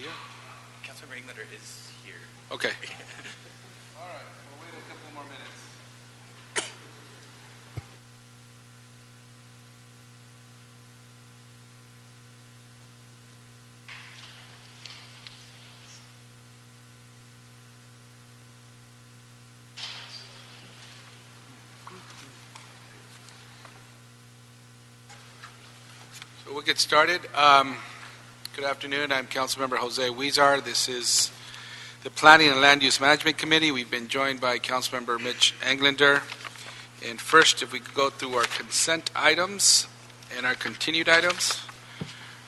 here? Councilmember Englander is here. Okay. All right, we'll wait a couple more minutes. So we'll get started. Good afternoon. I'm Councilmember Jose Huizar. This is the Planning and Land Use Management Committee. We've been joined by Councilmember Mitch Englander. And first, if we could go through our consent items and our continued items.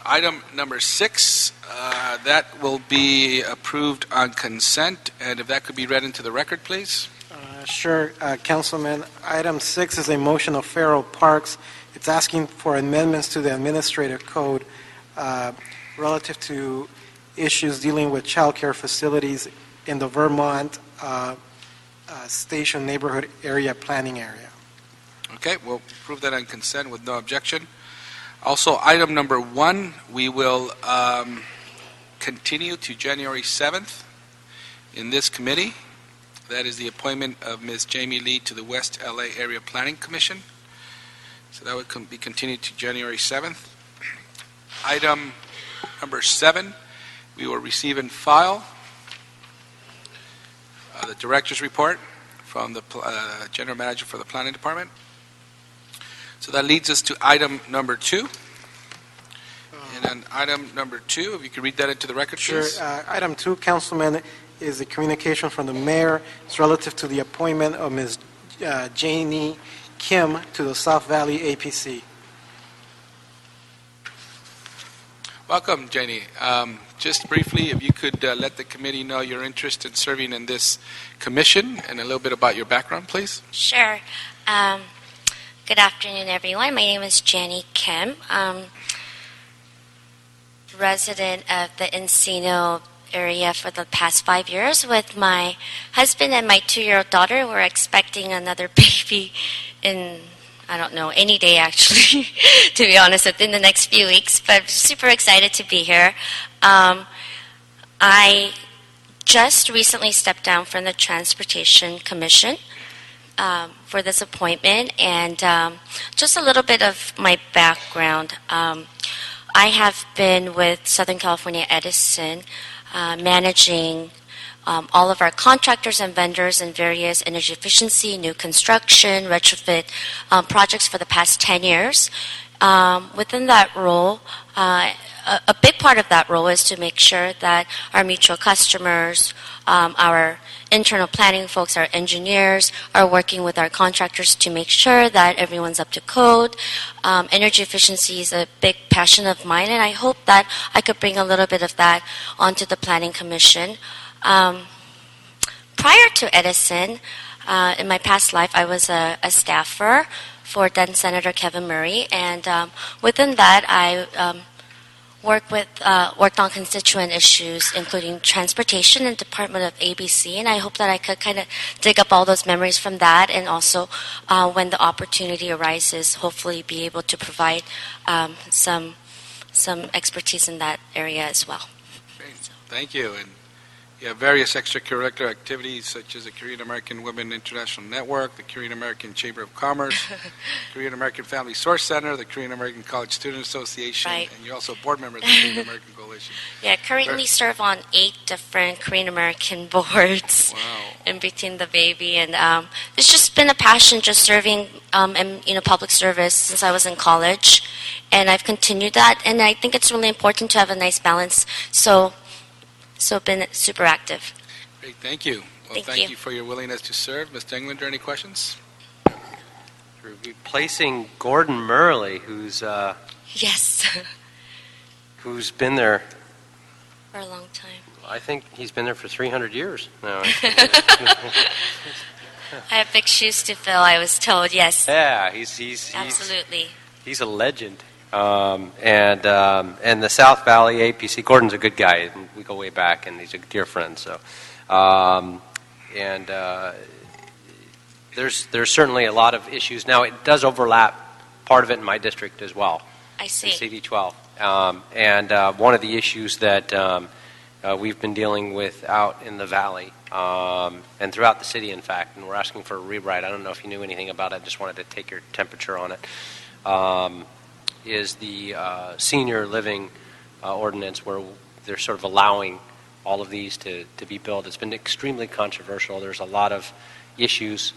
Item number 6, that will be approved on consent. And if that could be read into the record, please. Sure, Councilman. Item 6 is a motion of Federal Parks. It's asking for amendments to the administrative code relative to issues dealing with child care facilities in the Vermont Station Neighborhood Area Planning Area. Okay, we'll approve that on consent with no objection. Also, item number 1, we will continue to January 7th in this committee. That is the appointment of Ms. Jamie Lee to the West LA Area Planning Commission. So that would be continued to January 7th. Item number 7, we will receive and file the director's report from the general manager for the planning department. So that leads us to item number 2. And on item number 2, if you could read that into the record, please. Sure. Item 2, Councilman, is a communication from the mayor. It's relative to the appointment of Ms. Janie Kim to the South Valley APC. Welcome, Janie. Just briefly, if you could let the committee know your interest in serving in this commission and a little bit about your background, please. Sure. Good afternoon, everyone. My name is Janie Kim. Resident of the Encino area for the past 5 years with my husband and my 2-year-old daughter. We're expecting another baby in, I don't know, any day actually, to be honest, within the next few weeks, but super excited to be here. I just recently stepped down from the Transportation Commission for this appointment, and just a little bit of my background. I have been with Southern California Edison managing all of our contractors and vendors in various energy efficiency, new construction, retrofit projects for the past 10 years. Within that role, a big part of that role is to make sure that our mutual customers, our internal planning folks, our engineers are working with our contractors to make sure that everyone's up to code. Energy efficiency is a big passion of mine, and I hope that I could bring a little bit of that onto the Planning Commission. Prior to Edison, in my past life, I was a staffer for then Senator Kevin Murray, and within that, I worked on constituent issues, including transportation and Department of ABC, and I hope that I could kind of dig up all those memories from that, and also when the opportunity arises, hopefully be able to provide some expertise in that area as well. Great. Thank you. And you have various extracurricular activities such as the Korean American Women International Network, the Korean American Chamber of Commerce, Korean American Family Source Center, the Korean American College Student Association, Right. And you're also a board member of the Korean American Coalition. Yeah, currently serve on 8 different Korean American boards. Wow. In between the baby, and it's just been a passion just serving in public service since I was in college, and I've continued that, and I think it's really important to have a nice balance, so been super active. Great, thank you. Well, thank you for your willingness to serve. Mr. Englander, any questions? You're replacing Gordon Murley, who's Yes. who's been there. For a long time. I think he's been there for 300 years now. I have big shoes to fill, I was told, yes. Yeah, he's Absolutely. he's a legend. And the South Valley APC, Gordon's a good guy. And we go way back, and he's a dear friend. So, there's certainly a lot of issues. Now, it does overlap part of it in my district as well. I see. In CD12. And one of the issues that we've been dealing with out in the valley and throughout the city, in fact, and we're asking for a rewrite. I don't know if you knew anything about it. I just wanted to take your temperature on it. Is the senior living ordinance where they're sort of allowing all of these to be built. It's been extremely controversial. There's a lot of issues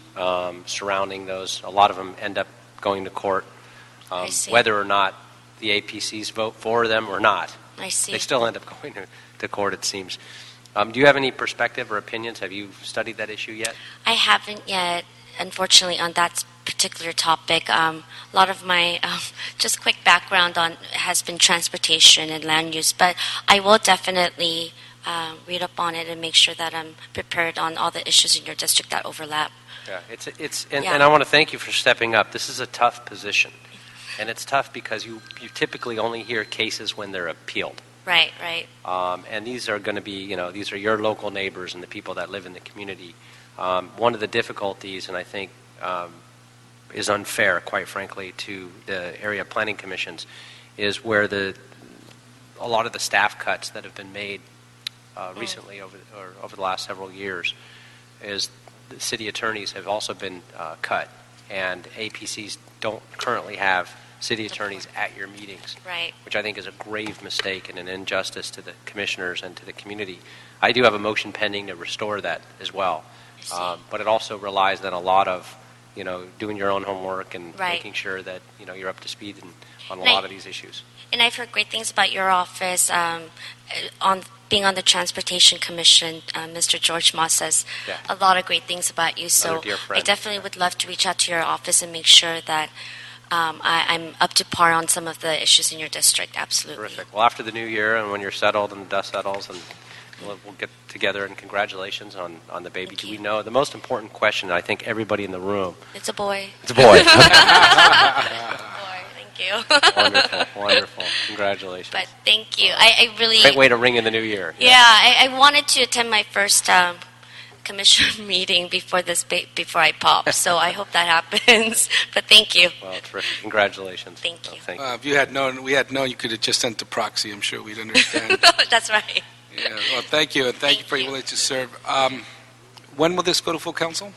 surrounding those. A lot of them end up going to court, I see. whether or not the APCs vote for them or not. I see. They still end up going to court, it seems. Do you have any perspective or opinions? Have you studied that issue yet? I haven't yet, unfortunately, on that particular topic. A lot of my just quick background on has been transportation and land use, but I will definitely read up on it and make sure that I'm prepared on all the issues in your district that overlap. Yeah, Yeah. and I want to thank you for stepping up. This is a tough position, and it's tough because you typically only hear cases when they're appealed. Right, right. And these are going to be, these are your local neighbors and the people that live in the community. One of the difficulties, and I think is unfair, quite frankly, to the area planning commissions, is where a lot of the staff cuts that have been made recently over the last several years is the city attorneys have also been cut, and APCs don't currently have city attorneys at your meetings, Right. which I think is a grave mistake and an injustice to the commissioners and to the community. I do have a motion pending to restore that as well, I see. but it also relies on a lot of doing your own homework and Right. making sure that you're up to speed on a Right. lot of these issues. And I've heard great things about your office. On being on the Transportation Commission, Mr. George Moss says Yeah. a lot of great things about you. So Another dear I friend. definitely would love to reach out to your office and make sure that I'm up to par on some of the issues in your district. Absolutely. Terrific. Well, after the new year and when you're settled and the dust settles, and we'll get together, and congratulations on the baby. Thank Do you. we know the most important question? I think everybody in the room. It's a boy. It's a boy. Boy, thank you. Wonderful, wonderful. Congratulations. But thank you. I really. Great way to ring in the new year. Yeah, I wanted to attend my first commission meeting before before I pop. So I hope that happens. But thank you. Well, terrific. Congratulations. Thank you. Thank you. If we had known, you could have just sent the proxy. I'm sure we'd understand. That's right. Yeah. Well, thank you, and thank you for your willingness to serve. When will this go to full council?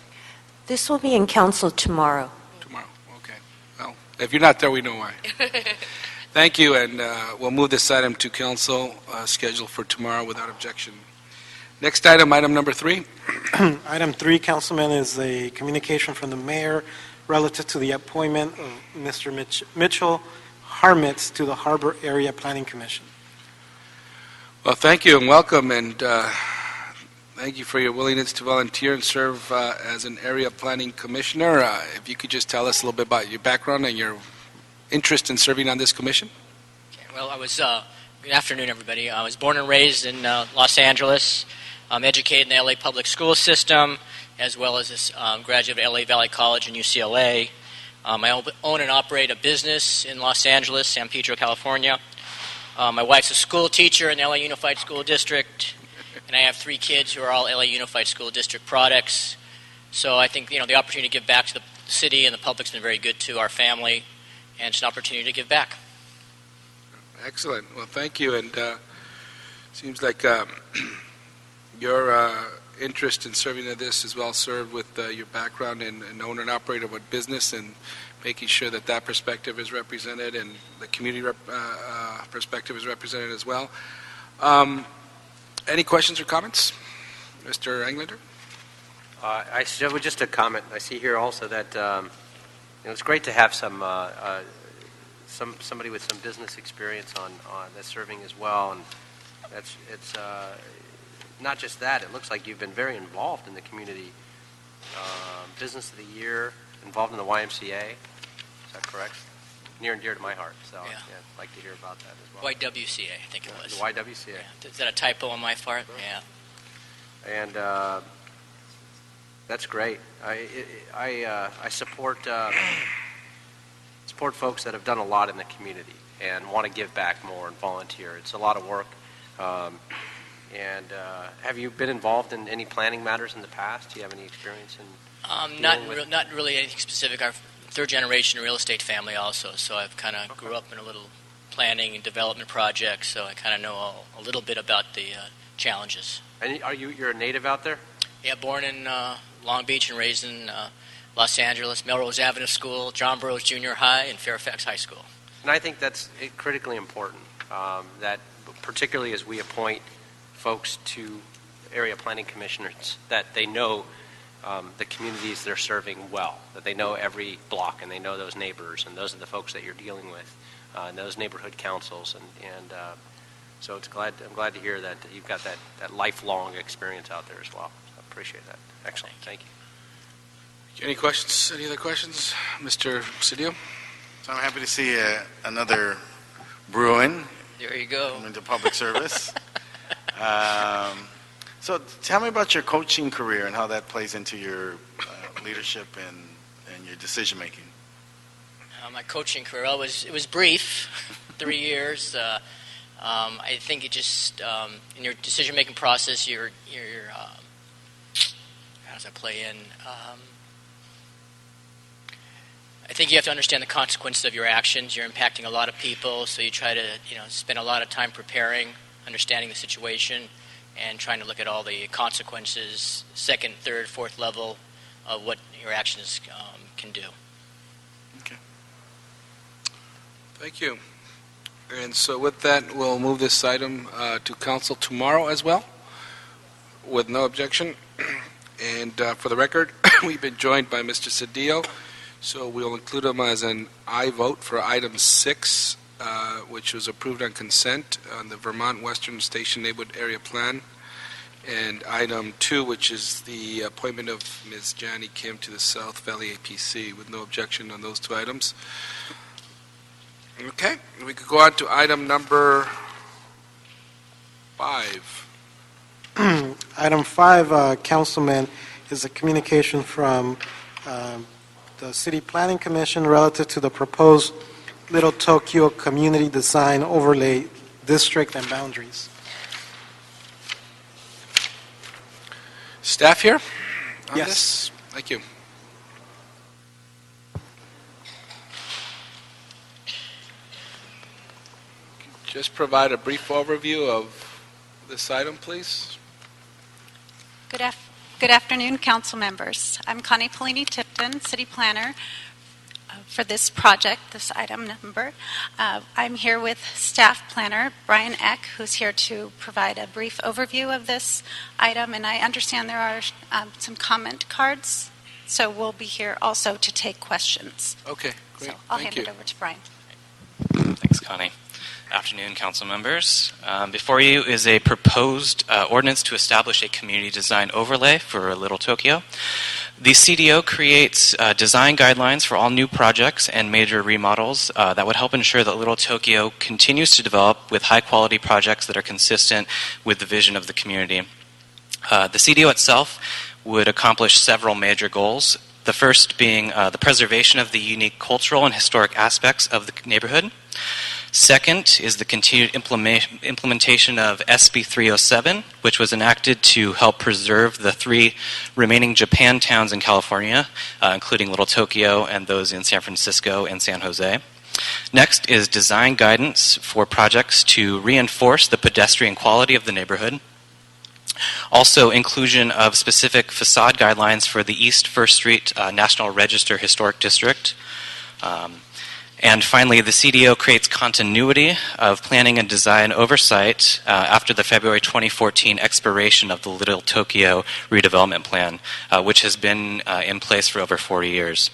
This will be in council tomorrow. Tomorrow. Okay. Well, if you're not there, we know why. Thank you, and we'll move this item to council, scheduled for tomorrow without objection. Next item, item number 3. Item 3, Councilman, is a communication from the mayor relative to the appointment of Mr. Mitchell Harmitz to the Harbor Area Planning Commission. Well, thank you and welcome, and thank you for your willingness to volunteer and serve as an area planning commissioner. If you could just tell us a little bit about your background and your interest in serving on this commission. Well, good afternoon, everybody. I was born and raised in Los Angeles. I'm educated in the LA public school system, as well as a graduate of LA Valley College and UCLA. I own and operate a business in Los Angeles, San Pedro, California. My wife's a school teacher in the LA Unified School District, and I have 3 kids who are all LA Unified School District products. So I think the opportunity to give back to the city and the public's been very good to our family, and it's an opportunity to give back. Excellent. Well, thank you, and seems like your interest in serving in this is well served with your background in owner and operator of a business, and making sure that that perspective is represented and the community perspective is represented as well. Any questions or comments? Mr. Englander? Just a comment. I see here also that it's great to have somebody with some business experience on that's serving as well, and it's not just that. It looks like you've been very involved in the community. Business of the Year, involved in the YMCA. Is that correct? Near and dear to my heart. So Yeah. I'd like to hear about that as well. YWCA, I think it was. The YWCA. Yeah. Is that a typo on my part? Yeah. And that's great. I support folks that have done a lot in the community and want to give back more and volunteer. It's a lot of work. And have you been involved in any planning matters in the past? Do you have any experience in? Not really anything specific. Our third-generation real estate family also, so I've kind of grew up in a little planning and development projects, so I kind of know a little bit about the challenges. And you're a native out there? Yeah, born in Long Beach and raised in Los Angeles, Melrose Avenue School, John Burroughs Junior High, and Fairfax High School. And I think that's critically important, that particularly as we appoint folks to area planning commissioners, that they know the communities they're serving well, that they know every block and they know those neighbors, and those are the folks that you're dealing with, and those neighborhood councils. And so I'm glad to hear that you've got that lifelong experience out there as well. So I appreciate that. Excellent. Thank you. Any questions? Any other questions? Mr. Cedillo? So I'm happy to see another Bruin There you go. come into public service. So tell me about your coaching career and how that plays into your leadership and your decision making. My coaching career, it was brief, 3 years. I think it just in your decision-making process, your how does that play in? I think you have to understand the consequences of your actions. You're impacting a lot of people, so you try to spend a lot of time preparing, understanding the situation, and trying to look at all the consequences, second, third, fourth level of what your actions can do. Okay. Thank you. And so with that, we'll move this item to council tomorrow as well, with no objection. And for the record, we've been joined by Mr. Cedillo, so we'll include him as an aye vote for item 6, which was approved on consent on the Vermont Western Station Neighborhood Area Plan, and item 2, which is the appointment of Ms. Jani Kim to the South Valley APC, with no objection on those 2 items. Okay, we could go on to item number 5. Item 5, Councilman, is a communication from the City Planning Commission relative to the proposed Little Tokyo Community Design Overlay District and boundaries. Staff here on Yes. this? Thank you. Just provide a brief overview of this item, please. Good afternoon, council members. I'm Connie Polini-Tipton, city planner for this project, this item number. I'm here with staff planner Brian Eck, who's here to provide a brief overview of this item, and I understand there are some comment cards, so we'll be here also to take questions. Okay, great. So I'll Thank hand you. it over to Brian. Thanks, Connie. Afternoon, council members. Before you is a proposed ordinance to establish a community design overlay for Little Tokyo. The CDO creates design guidelines for all new projects and major remodels that would help ensure that Little Tokyo continues to develop with high-quality projects that are consistent with the vision of the community. The CDO itself would accomplish several major goals, the first being the preservation of the unique cultural and historic aspects of the neighborhood. Second is the continued implementation of SB 307, which was enacted to help preserve the 3 remaining Japan towns in California, including Little Tokyo and those in San Francisco and San Jose. Next is design guidance for projects to reinforce the pedestrian quality of the neighborhood. Also, inclusion of specific facade guidelines for the East First Street National Register Historic District. And finally, the CDO creates continuity of planning and design oversight after the February 2014 expiration of the Little Tokyo redevelopment plan, which has been in place for over 40 years.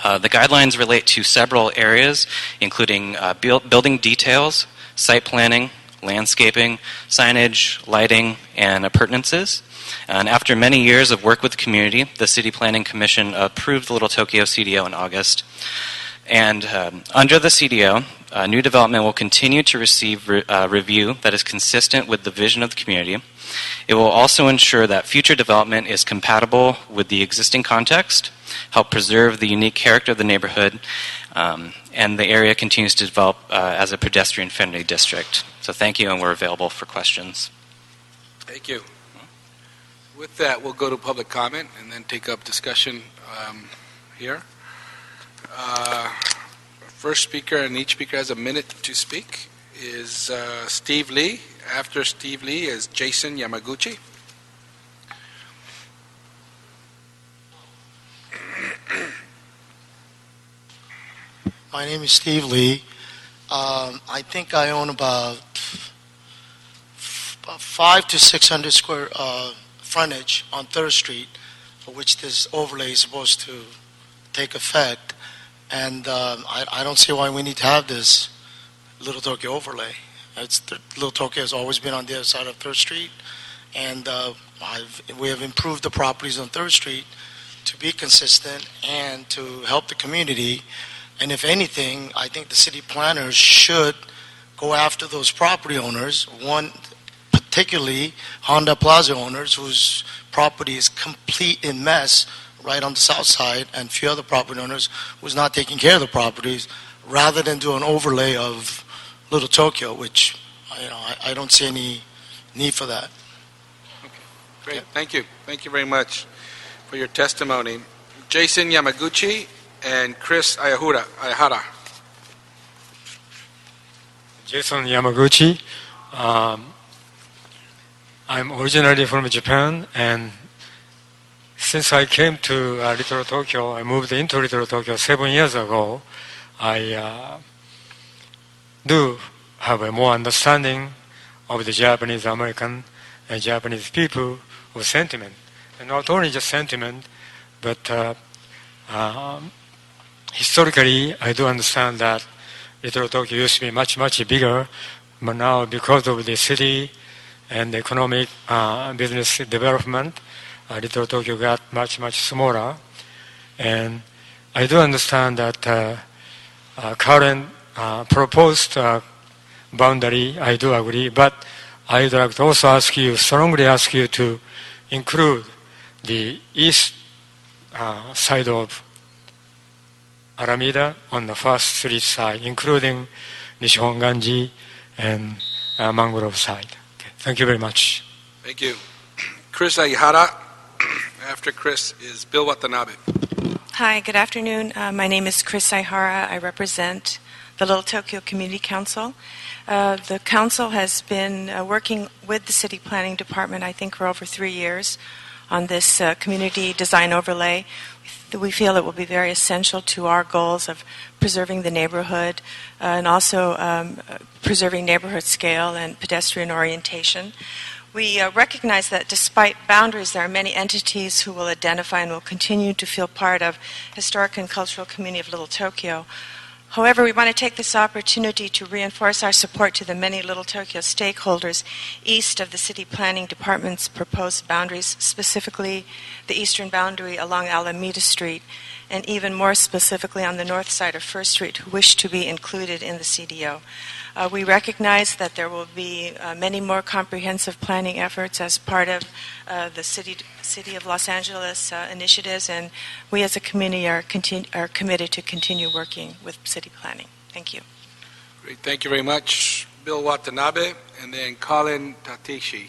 The guidelines relate to several areas, including building details, site planning, landscaping, signage, lighting, and appurtenances. And after many years of work with the community, the City Planning Commission approved the Little Tokyo CDO in August. And under the CDO, new development will continue to receive review that is consistent with the vision of the community. It will also ensure that future development is compatible with the existing context, help preserve the unique character of the neighborhood, and the area continues to develop as a pedestrian-friendly district. So thank you, and we're available for questions. Thank you. With that, we'll go to public comment and then take up discussion here. First speaker, and each speaker has a minute to speak. is Steve Lee. After Steve Lee is Jason Yamaguchi. My name is Steve Lee. I think I own about 500 to 600 square frontage on 3rd Street, for which this overlay is supposed to take effect. And I don't see why we need to have this Little Tokyo overlay. Little Tokyo has always been on the other side of 3rd Street, and we have improved the properties on 3rd Street to be consistent and to help the community. And if anything, I think the city planners should go after those property owners, one particularly Honda Plaza owners whose property is complete in mess right on the south side, and few other property owners who's not taking care of the properties, rather than do an overlay of Little Tokyo, which I don't see any need for that. Great, thank you. Thank you very much for your testimony. Jason Yamaguchi and Chris Ayahara. Jason Yamaguchi. I'm originally from Japan, and since I came to Little Tokyo, I moved into Little Tokyo 7 years ago. I do have a more understanding of the Japanese American and Japanese people of sentiment, and not only just sentiment, but historically, I do understand that Little Tokyo used to be much, much bigger, but now because of the city and the economic business development, Little Tokyo got much, much smaller. And I do understand that current proposed boundary, I do agree, but I'd like to also strongly ask you to include the east side of Alameda on the first street side, including Nishihonganji and Mangrove side. Okay. Thank you very much. Thank you. Chris Ayahara. After Chris is Bill Watanabe. Hi, good afternoon. My name is Chris Ayahara. I represent the Little Tokyo Community Council. The council has been working with the City Planning Department, I think, for over 3 years on this community design overlay. We feel it will be very essential to our goals of preserving the neighborhood and also preserving neighborhood scale and pedestrian orientation. We recognize that despite boundaries, there are many entities who will identify and will continue to feel part of historic and cultural community of Little Tokyo. However, we want to take this opportunity to reinforce our support to the many Little Tokyo stakeholders east of the City Planning Department's proposed boundaries, specifically the eastern boundary along Alameda Street, and even more specifically on the north side of First Street, who wish to be included in the CDO. We recognize that there will be many more comprehensive planning efforts as part of the City of Los Angeles initiatives, and we as a community are committed to continue working with city planning. Thank you. Great, thank you very much. Bill Watanabe, and then Colin Tateshi.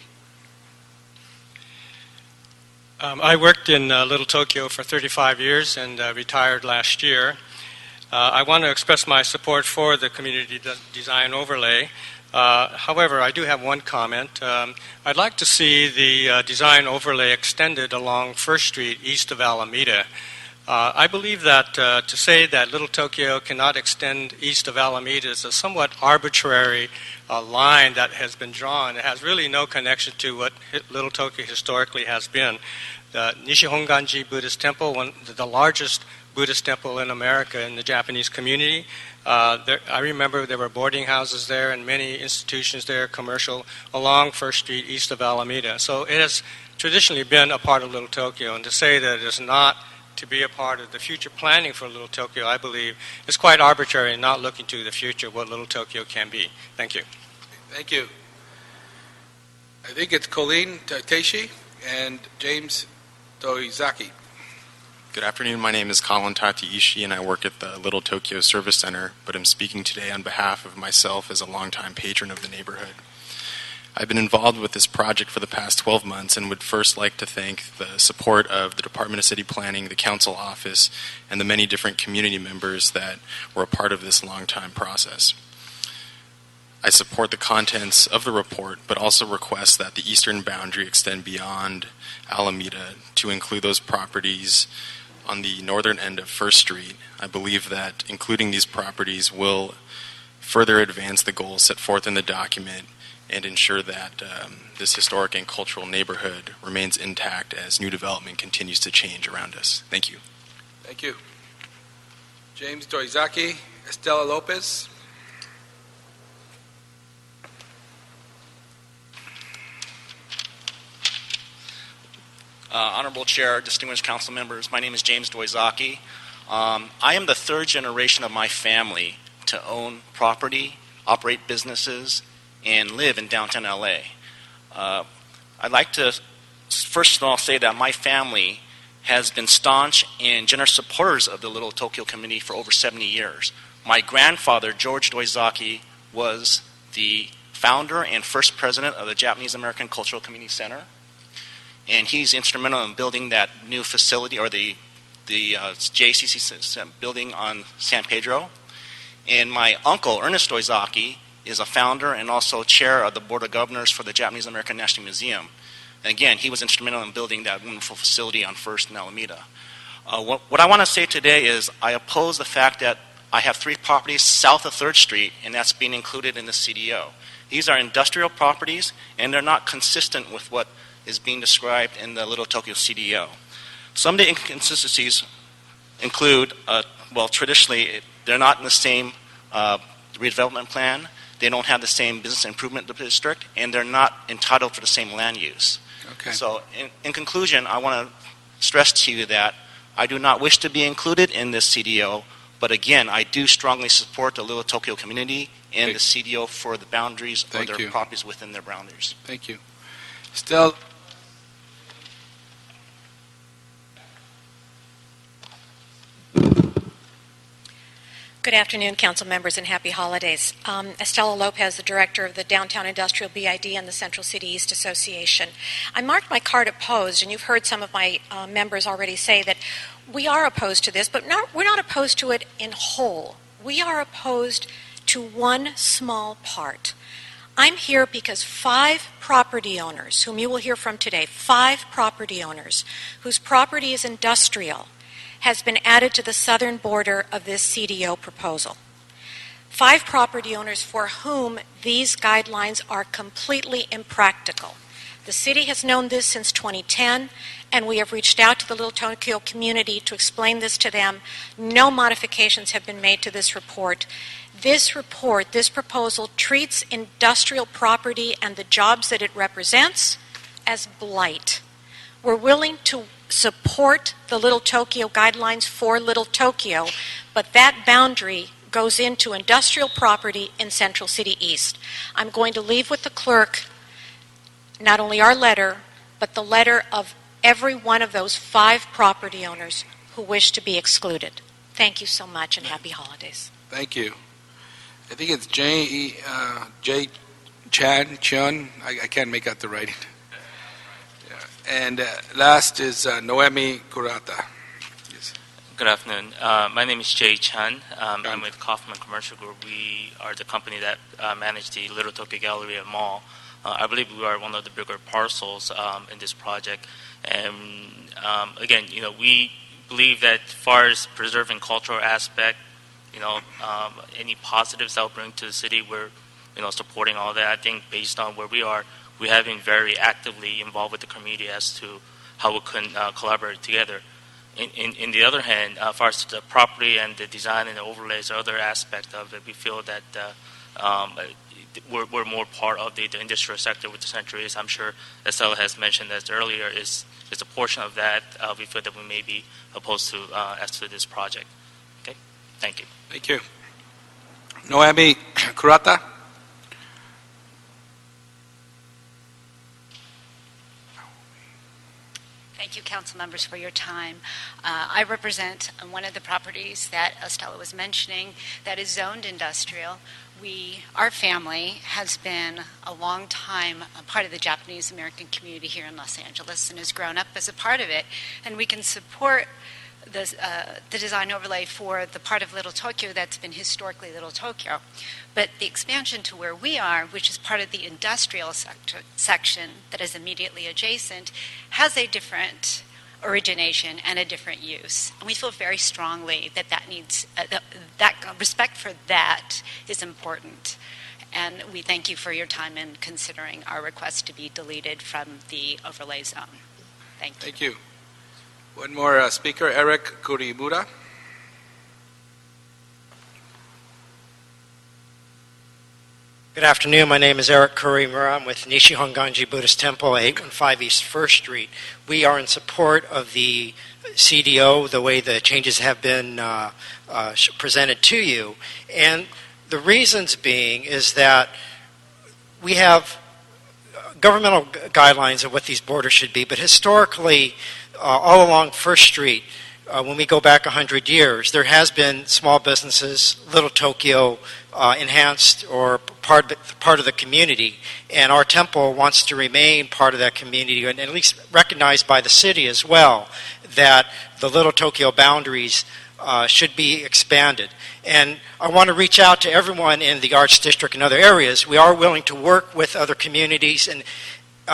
I worked in Little Tokyo for 35 years and retired last year. I want to express my support for the community design overlay. However, I do have one comment. I'd like to see the design overlay extended along First Street east of Alameda. I believe that to say that Little Tokyo cannot extend east of Alameda is a somewhat arbitrary line that has been drawn. It has really no connection to what Little Tokyo historically has been. The Nishihonganji Buddhist Temple, the largest Buddhist temple in America in the Japanese community. I remember there were boarding houses there and many institutions there, commercial, along First Street east of Alameda. So it has traditionally been a part of Little Tokyo, and to say that it is not to be a part of the future planning for Little Tokyo, I believe, is quite arbitrary and not looking to the future, what Little Tokyo can be. Thank you. Thank you. I think it's Colleen Tateshi and James Toizaki. Good afternoon. My name is Colin Tateishi, and I work at the Little Tokyo Service Center, but I'm speaking today on behalf of myself as a longtime patron of the neighborhood. I've been involved with this project for the past 12 months and would first like to thank the support of the Department of City Planning, the Council Office, and the many different community members that were a part of this long-time process. I support the contents of the report, but also request that the eastern boundary extend beyond Alameda to include those properties on the northern end of First Street. I believe that including these properties will further advance the goals set forth in the document and ensure that this historic and cultural neighborhood remains intact as new development continues to change around us. Thank you. Thank you. James Doizaki, Estela Lopez. Honorable Chair, distinguished council members, my name is James Doizaki. I am the third generation of my family to own property, operate businesses, and live in downtown LA. I'd like to first of all say that my family has been staunch and generous supporters of the Little Tokyo community for over 70 years. My grandfather, George Doizaki, was the founder and first president of the Japanese American Cultural Community Center. And he's instrumental in building that new facility, or the JCC building on San Pedro. And my uncle, Ernest Doizaki, is a founder and also chair of the Board of Governors for the Japanese American National Museum. And again, he was instrumental in building that wonderful facility on First and Alameda. What I want to say today is I oppose the fact that I have 3 properties south of 3rd Street, and that's being included in the CDO. These are industrial properties, and they're not consistent with what is being described in the Little Tokyo CDO. Some of the inconsistencies include, traditionally, they're not in the same redevelopment plan, they don't have the same business improvement district, and they're not entitled for the same land use. Okay. So, in conclusion, I want to stress to you that I do not wish to be included in this CDO, but again, I do strongly support the Little Tokyo community and the CDO for the boundaries of their properties within their boundaries. Thank you. Still. Good afternoon, council members, and happy holidays. Estela Lopez, the director of the Downtown Industrial BID and the Central City East Association. I marked my card opposed, and you've heard some of my members already say that we are opposed to this, but we're not opposed to it in whole. We are opposed to one small part. I'm here because 5 property owners, whom you will hear from today, 5 property owners whose property is industrial, has been added to the southern border of this CDO proposal. 5 property owners for whom these guidelines are completely impractical. The city has known this since 2010, and we have reached out to the Little Tokyo community to explain this to them. No modifications have been made to this report. This proposal, treats industrial property and the jobs that it represents as blight. We're willing to support the Little Tokyo guidelines for Little Tokyo, but that boundary goes into industrial property in Central City East. I'm going to leave with the clerk not only our letter, but the letter of every one of those 5 property owners who wish to be excluded. Thank you so much, and happy holidays. Thank you. I think it's J. Chun. I can't make out the writing. And last is Noemi Kurata. Yes. Good afternoon. My name is Jay Chan. I'm with Kaufman Commercial Group. We are the company that manage the Little Tokyo Galleria Mall. I believe we are one of the bigger parcels in this project. And again, we believe that as far as preserving cultural aspect, any positives that will bring to the city, we're supporting all that. I think based on where we are, we have been very actively involved with the community as to how we can collaborate together. In the other hand, as far as the property and the design and the overlays, other aspect of it, we feel that we're more part of the industrial sector with the Century East. I'm sure Estela has mentioned that earlier is a portion of that we feel that we may be opposed to as to this project. Okay, thank you. Thank you. Noemi Kurata. Thank you, council members, for your time. I represent one of the properties that Estela was mentioning that is zoned industrial. Our family has been a long time a part of the Japanese American community here in Los Angeles and has grown up as a part of it. And we can support the design overlay for the part of Little Tokyo that's been historically Little Tokyo. But the expansion to where we are, which is part of the industrial section that is immediately adjacent, has a different origination and a different use. And we feel very strongly that that respect for that is important. And we thank you for your time in considering our request to be deleted from the overlay zone. Thank you. Thank you. One more speaker, Eric Kurimura. Good afternoon. My name is Eric Kurimura. I'm with Nishi Honganji Buddhist Temple, 815 East 1st Street. We are in support of the CDO, the way the changes have been presented to you. And the reasons being is that we have governmental guidelines of what these borders should be, but historically, all along 1st Street, when we go back 100 years, there has been small businesses, Little Tokyo enhanced or part of the community, and our temple wants to remain part of that community and at least recognized by the city as well that the Little Tokyo boundaries should be expanded. And I want to reach out to everyone in the Arts District and other areas. We are willing to work with other communities, and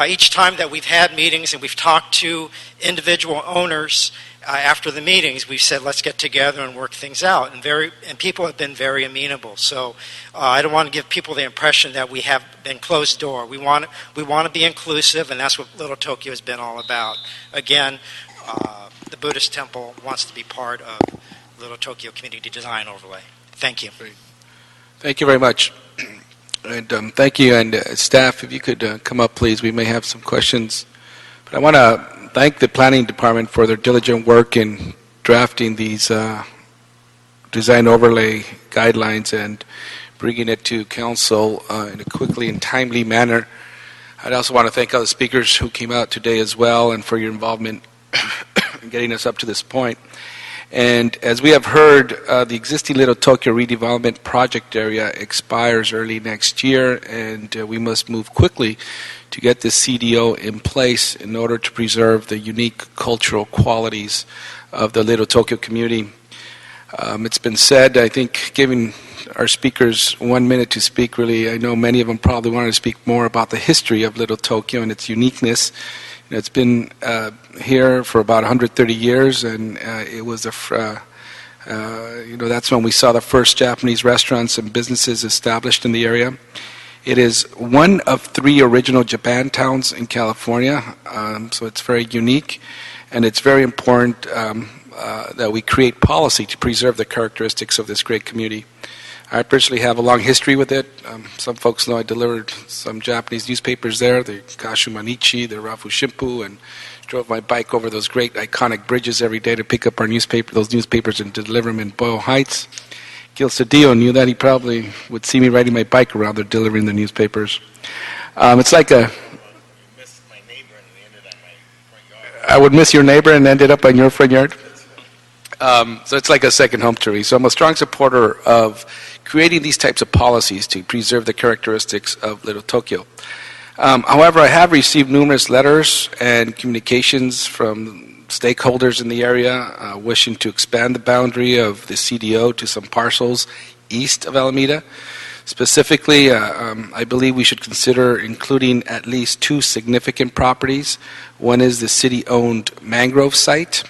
each time that we've had meetings and we've talked to individual owners after the meetings, we've said, let's get together and work things out. And people have been very amenable. So I don't want to give people the impression that we have been closed door. We want to be inclusive, and that's what Little Tokyo has been all about. Again, the Buddhist temple wants to be part of Little Tokyo Community Design Overlay. Thank you. Great. Thank you very much. And thank you, and staff, if you could come up, please. We may have some questions. But I want to thank the Planning Department for their diligent work in drafting these design overlay guidelines and bringing it to council in a quickly and timely manner. I'd also want to thank all the speakers who came out today as well and for your involvement in getting us up to this point. And as we have heard, the existing Little Tokyo redevelopment project area expires early next year, and we must move quickly to get this CDO in place in order to preserve the unique cultural qualities of the Little Tokyo community. It's been said, I think, giving our speakers 1 minute to speak, really, I know many of them probably wanted to speak more about the history of Little Tokyo and its uniqueness. It's been here for about 130 years, and it was that's when we saw the first Japanese restaurants and businesses established in the area. It is one of 3 original Japan towns in California, so it's very unique, and it's very important that we create policy to preserve the characteristics of this great community. I personally have a long history with it. Some folks know I delivered some Japanese newspapers there, the Kashu Manichi, the Rafu Shimpu, and drove my bike over those great iconic bridges every day to pick up those newspapers and deliver them in Boyle Heights. Gil Cedillo knew that. He probably would see me riding my bike around there delivering the newspapers. It's like I would miss your neighbor and ended up on your front yard. So it's like a second home to me. So I'm a strong supporter of creating these types of policies to preserve the characteristics of Little Tokyo. However, I have received numerous letters and communications from stakeholders in the area wishing to expand the boundary of the CDO to some parcels east of Alameda. Specifically, I believe we should consider including at least 2 significant properties. One is the city-owned mangrove site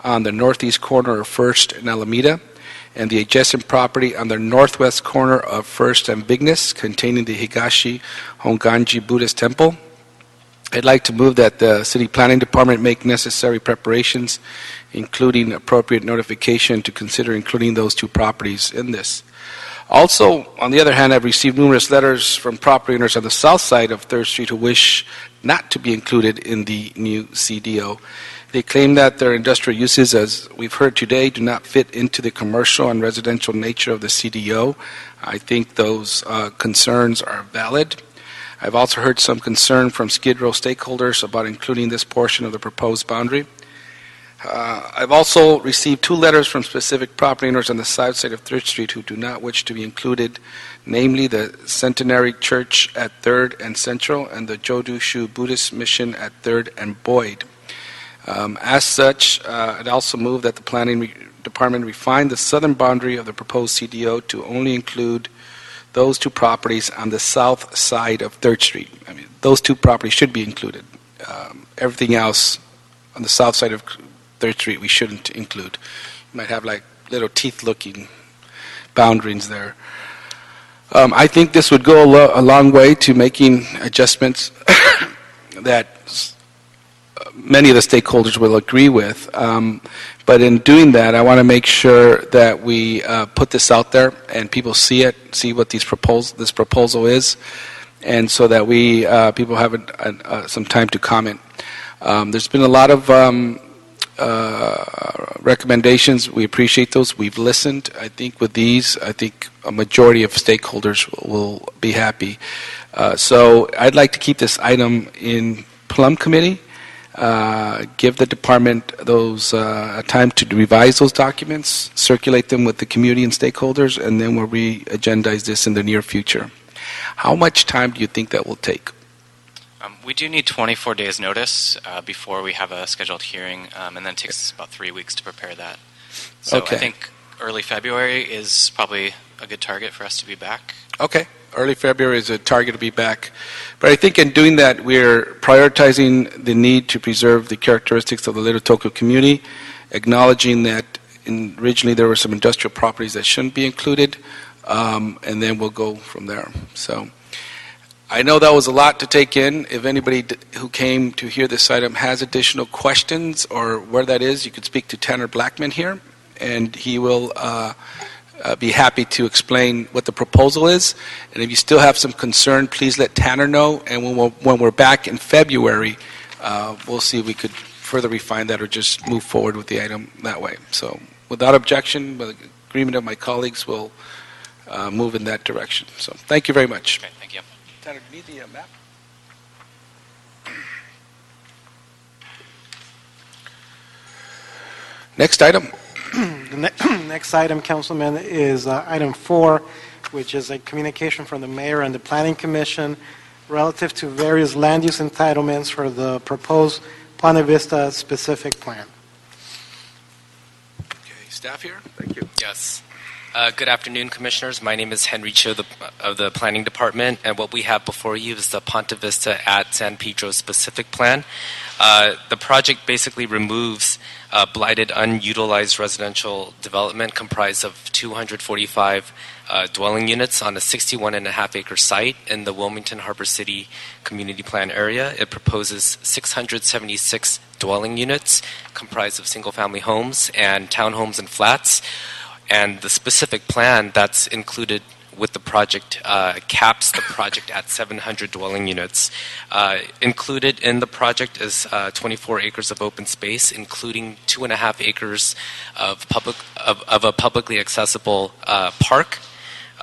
on the northeast corner of 1st and Alameda, and the adjacent property on the northwest corner of 1st and Bigness, containing the Higashi Honganji Buddhist Temple. I'd like to move that the City Planning Department make necessary preparations, including appropriate notification to consider including those 2 properties in this. Also, on the other hand, I've received numerous letters from property owners on the south side of 3rd Street who wish not to be included in the new CDO. They claim that their industrial uses, as we've heard today, do not fit into the commercial and residential nature of the CDO. I think those concerns are valid. I've also heard some concern from Skid Row stakeholders about including this portion of the proposed boundary. I've also received 2 letters from specific property owners on the south side of 3rd Street who do not wish to be included, namely the Centenary Church at 3rd and Central and the Jodushu Buddhist Mission at 3rd and Boyd. As such, I'd also move that the Planning Department refine the southern boundary of the proposed CDO to only include those two properties on the south side of 3rd Street. I mean, those two properties should be included. Everything else on the south side of 3rd Street we shouldn't include. You might have like little teeth-looking boundaries there. I think this would go a long way to making adjustments that many of the stakeholders will agree with. But in doing that, I want to make sure that we put this out there and people see it, see what this proposal is, and so that we people have some time to comment. There's been a lot of recommendations. We appreciate those. We've listened. I think with these, I think a majority of stakeholders will be happy. So I'd like to keep this item in Plum Committee. Give the department those time to revise those documents, circulate them with the community and stakeholders, and then we'll re-agendize this in the near future. How much time do you think that will take? We do need 24 days notice before we have a scheduled hearing, and then it takes about 3 weeks to prepare that. So Okay. I think early February is probably a good target for us to be back. Okay. Early February is a target to be back. But I think in doing that, we're prioritizing the need to preserve the characteristics of the Little Tokyo community, acknowledging that originally there were some industrial properties that shouldn't be included, and then we'll go from there. So I know that was a lot to take in. If anybody who came to hear this item has additional questions or where that is, you could speak to Tanner Blackman here, and he will be happy to explain what the proposal is. And if you still have some concern, please let Tanner know. And when we're back in February, we'll see if we could further refine that or just move forward with the item that way. So without objection, with agreement of my colleagues, we'll move in that direction. So thank you very much. Okay, thank you. Tanner, do you need the map? Next item. The next item, Councilman, is item 4, which is a communication from the mayor and the planning commission relative to various land use entitlements for the proposed Ponte Vista specific plan. Okay, staff here? Thank you. Yes. Good afternoon, Commissioners. My name is Henry Cho of the Planning Department, and what we have before you is the Ponte Vista at San Pedro specific plan. The project basically removes blighted, unutilized residential development comprised of 245 dwelling units on a 61.5-acre site in the Wilmington Harbor City Community Plan area. It proposes 676 dwelling units comprised of single-family homes and townhomes and flats. And the specific plan that's included with the project caps the project at 700 dwelling units. Included in the project is 24 acres of open space, including 2.5 acres of a publicly accessible park.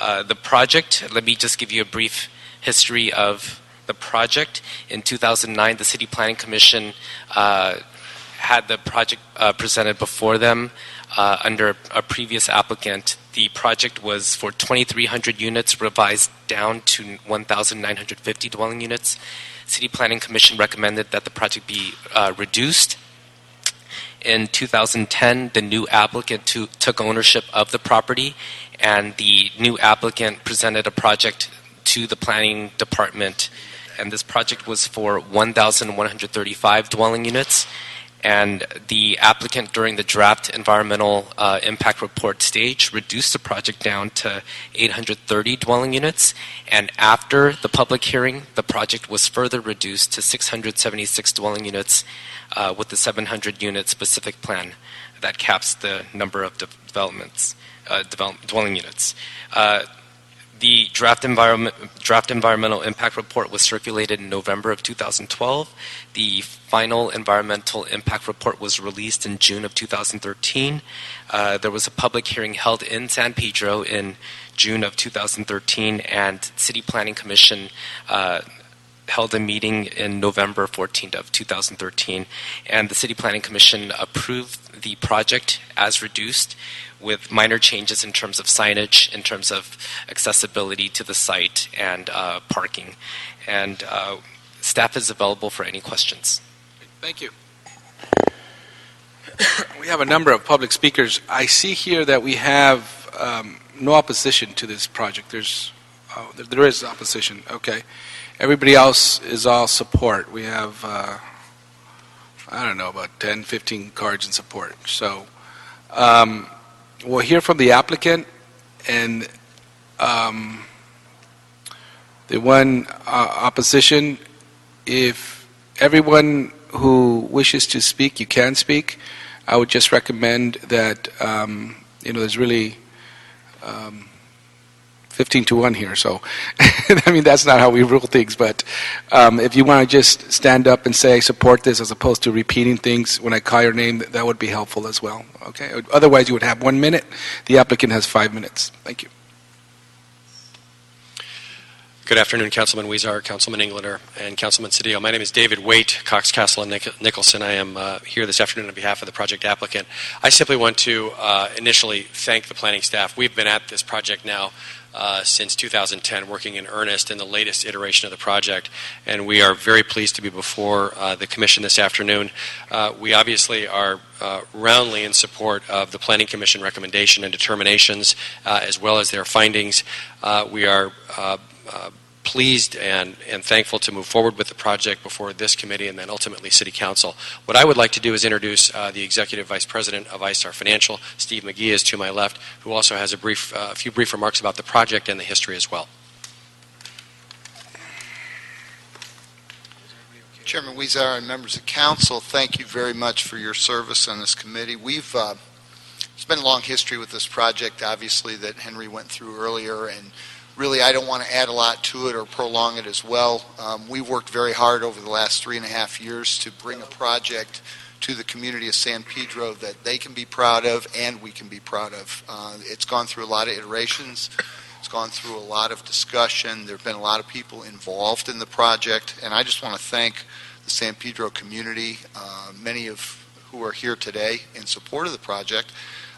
The project, let me just give you a brief history of the project. In 2009, the City Planning Commission had the project presented before them. Under a previous applicant, the project was for 2,300 units, revised down to 1,950 dwelling units. City Planning Commission recommended that the project be reduced. In 2010, the new applicant took ownership of the property, and the new applicant presented a project to the Planning Department, and this project was for 1,135 dwelling units. And the applicant, during the draft environmental impact report stage, reduced the project down to 830 dwelling units. And after the public hearing, the project was further reduced to 676 dwelling units with the 700-unit specific plan that caps the number of dwelling units. The draft environmental impact report was circulated in November of 2012. The final environmental impact report was released in June of 2013. There was a public hearing held in San Pedro in June of 2013, and City Planning Commission held a meeting in November 14th of 2013, and the City Planning Commission approved the project as reduced, with minor changes in terms of signage, in terms of accessibility to the site, and parking. And staff is available for any questions. Thank you. We have a number of public speakers. I see here that we have no opposition to this project. There is opposition. Okay. Everybody else is all support. We have, I don't know, about 10, 15 cards in support. So we'll hear from the applicant, and the one opposition. If everyone who wishes to speak, you can speak. I would just recommend that, there's really 15-1 here, so I mean, that's not how we rule things, but if you want to just stand up and say, I support this, as opposed to repeating things when I call your name, that would be helpful as well, okay? Otherwise, you would have 1 minute. The applicant has 5 minutes. Thank you. Good afternoon, Councilman Weezer, Councilman Englander, and Councilman Cedillo. My name is David Waite, Cox, Castle, and Nicholson. I am here this afternoon on behalf of the project applicant. I simply want to initially thank the planning staff. We've been at this project now since 2010, working in earnest in the latest iteration of the project, and we are very pleased to be before the Commission this afternoon. We obviously are roundly in support of the Planning Commission recommendation and determinations, as well as their findings. We are pleased and thankful to move forward with the project before this committee and then ultimately City Council. What I would like to do is introduce the Executive Vice President of ISTAR Financial, Steve McGee, is to my left, who also has a few brief remarks about the project and the history as well. Chairman Weezer and members of Council, thank you very much for your service on this committee. It's been a long history with this project, obviously, that Henry went through earlier, and really, I don't want to add a lot to it or prolong it as well. We've worked very hard over the last 3.5 years to bring a project to the community of San Pedro that they can be proud of and we can be proud of. It's gone through a lot of iterations. It's gone through a lot of discussion. There have been a lot of people involved in the project, and I just want to thank the San Pedro community, many of who are here today in support of the project.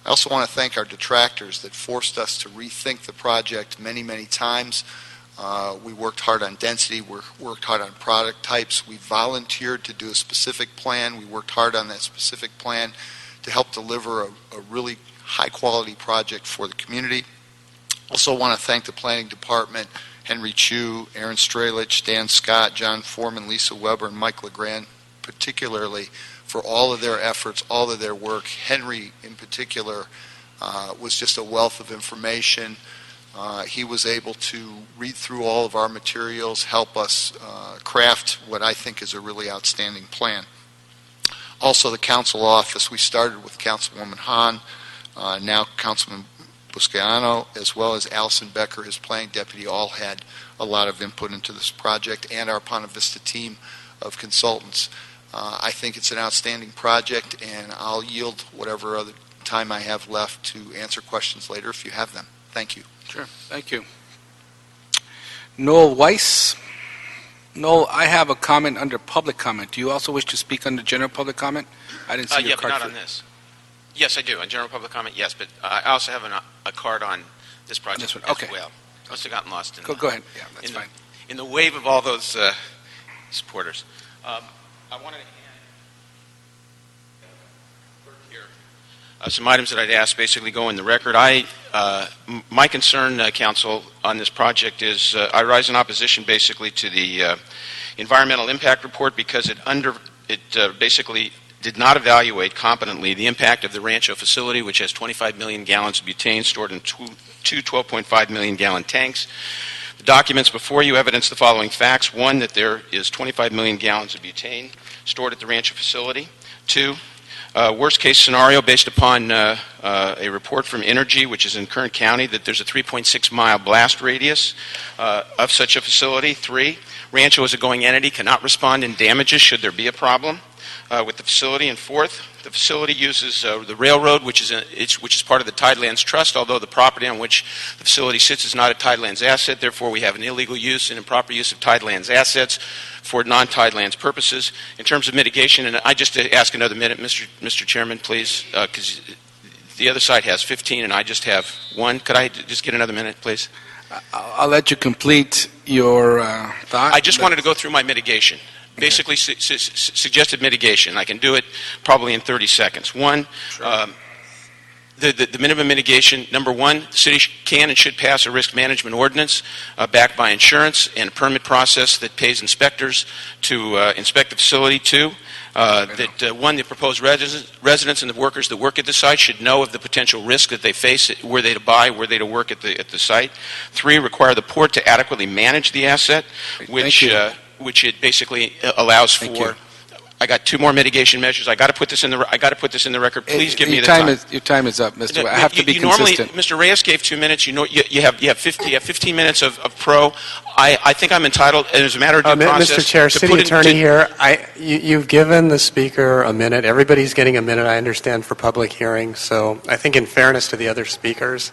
I also want to thank our detractors that forced us to rethink the project many, many times. We worked hard on density. We worked hard on product types. We volunteered to do a specific plan. We worked hard on that specific plan to help deliver a really high-quality project for the community. Also want to thank the Planning Department, Henry Chu, Aaron Stralich, Dan Scott, John Foreman, Lisa Weber, and Mike LeGrand, particularly for all of their efforts, all of their work. Henry, in particular, was just a wealth of information. He was able to read through all of our materials, help us craft what I think is a really outstanding plan. Also, the council office, we started with Councilwoman Hahn, now Councilman Buscaino, as well as Allison Becker, his planning deputy, all had a lot of input into this project, and our Ponte Vista team of consultants. I think it's an outstanding project, and I'll yield whatever other time I have left to answer questions later if you have them. Thank you. Sure. Thank you. Noel Weiss. Noel, I have a comment under public comment. Do you also wish to speak under general public comment? I didn't see your yeah, card. but not on this. Yes, I do. On general public comment, yes, but I also have a card on this project This one, okay. as well. Must have gotten lost in Go ahead. Yeah, that's fine. In the wave of all those supporters. I wanted to hand here some items that I'd ask basically go in the record. My concern, Council, on this project is I rise in opposition basically to the environmental impact report because it basically did not evaluate competently the impact of the Rancho facility, which has 25 million gallons of butane stored in two 12.5 million gallon tanks. The documents before you evidence the following facts. One, that there is 25 million gallons of butane stored at the Rancho facility. Two, worst case scenario based upon a report from Energy, which is in Kern County, that there's a 3.6 mile blast radius of such a facility. Three, Rancho as a going entity cannot respond in damages should there be a problem with the facility. And fourth, the facility uses the railroad, which is part of the Tidelands Trust, although the property on which the facility sits is not a Tidelands asset. Therefore, we have an illegal use and improper use of Tidelands assets for non-Tidelands purposes. In terms of mitigation, and I just ask another minute, Mr. Chairman, please, because the other side has 15 and I just have 1. Could I just get another minute, please? I'll let you complete your thought. I just wanted to go through my mitigation. basically suggested mitigation. I can do it probably in 30 seconds. One, the minimum mitigation, number one, the city can and should pass a risk management ordinance backed by insurance and a permit process that pays inspectors to inspect the facility. Two, the proposed residents and the workers that work at the site should know of the potential risk that they face were they to buy, were they to work at the site. Three, require the port to adequately manage the asset, which it basically allows for. I got two more mitigation measures. I got to put this in the record. Please give me the time. Your time is up, Mr. I have to be consistent. Normally, Mr. Reyes gave 2 minutes. You know, you have 15 minutes of pro. I think I'm entitled, and as a matter of due process, Mr. Chair, City Attorney here. You've given the speaker a minute. Everybody's getting a minute. I understand for public hearing. So I think, in fairness to the other speakers,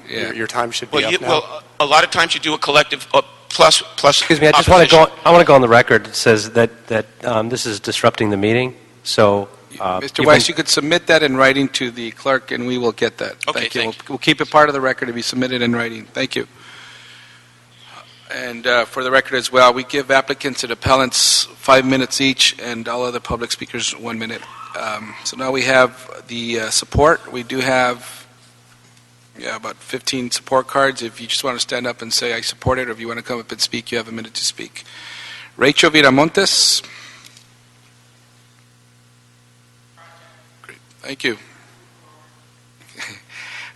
your time should be up now. Well, a lot of times you do a collective. Plus. Excuse me. I just want to go. I want to go on the record. It says that this is disrupting the meeting. So, Mr. Weiss, you could submit that in writing to the clerk, and we will get that. Okay, thank you. We'll keep it part of the record to be submitted in writing. Thank you. And for the record as well, we give applicants and appellants 5 minutes each, and all other public speakers 1 minute. So now we have the support. We do have. About 15 support cards. If you just want to stand up and say I support it, or if you want to come up and speak, you have a minute to speak. Rachel Viramontes. Great. Thank you.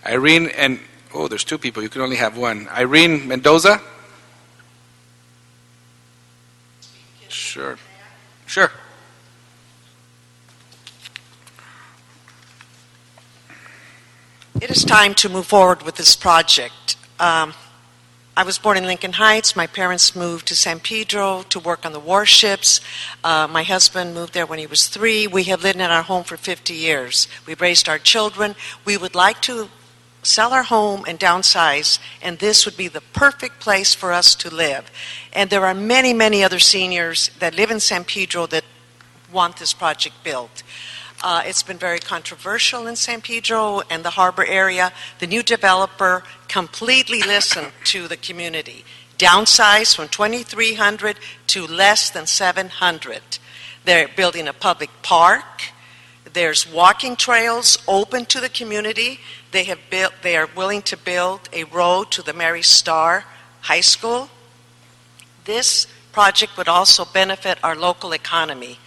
Irene and, there's two people. You can only have one. Irene Mendoza. Sure. It is time to move forward with this project. I was born in Lincoln Heights. My parents moved to San Pedro to work on the warships. My husband moved there when he was 3. We have lived in our home for 50 years. We've raised our children. We would like to sell our home and downsize, and this would be the perfect place for us to live. And there are many, many other seniors that live in San Pedro that want this project built. It's been very controversial in San Pedro and the harbor area. The new developer completely listened to the community, downsized from 2,300 to less than 700. They're building a public park. There's walking trails open to the community. They are willing to build a road to the Mary Starr High School. This project would also benefit our local economy.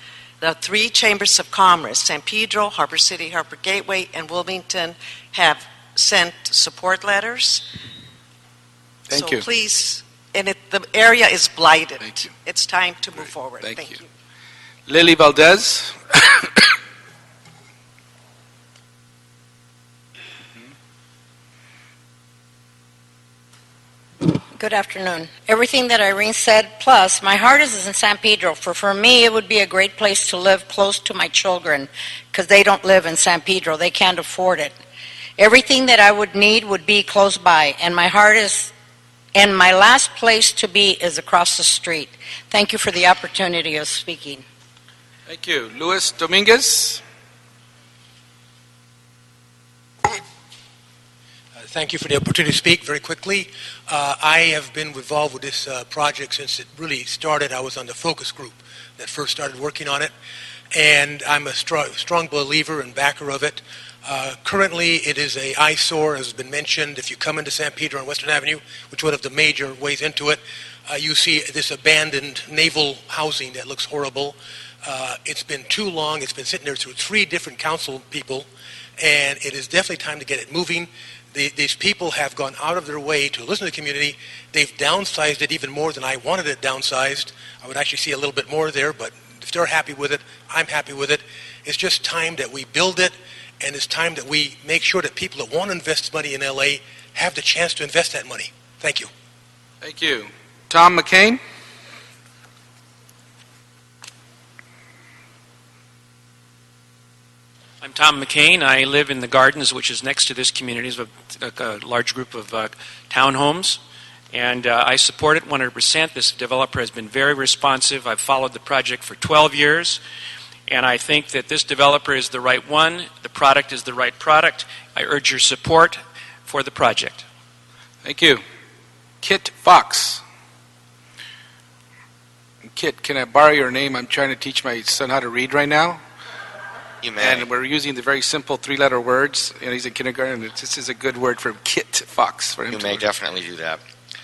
The 3 chambers of commerce, San Pedro, Harbor City, Harbor Gateway, and Wilmington, have sent support letters. Thank you. So please, the area is blighted. Thank you. It's time to move forward. Thank you. Lily Valdez. Good afternoon. Everything that Irene said, plus my heart is in San Pedro. For me, it would be a great place to live close to my children because they don't live in San Pedro. They can't afford it. Everything that I would need would be close by, and my heart is, and my last place to be is across the street. Thank you for the opportunity of speaking. Thank you. Luis Dominguez. Thank you for the opportunity to speak very quickly. I have been involved with this project since it really started. I was on the focus group that first started working on it, and I'm a strong believer and backer of it. Currently, it is an eyesore, as has been mentioned. If you come into San Pedro on Western Avenue, which is one of the major ways into it, you see this abandoned naval housing that looks horrible. It's been too long. It's been sitting there through 3 different council people, and it is definitely time to get it moving. These people have gone out of their way to listen to the community. They've downsized it even more than I wanted it downsized. I would actually see a little bit more there, but if they're happy with it, I'm happy with it. It's just time that we build it, and it's time that we make sure that people that want to invest money in LA have the chance to invest that money. Thank you. Thank you. Tom McCain. I'm Tom McCain. I live in the Gardens, which is next to this community. It's a large group of townhomes, and I support it 100%. This developer has been very responsive. I've followed the project for 12 years, and I think that this developer is the right one. The product is the right product. I urge your support for the project. Thank you. Kit Fox. Kit, can I borrow your name? I'm trying to teach my son how to read right now. You may. And we're using the very simple three-letter words. And he's in kindergarten, and this is a good word for Kit Fox. For him You to may learn. definitely do that.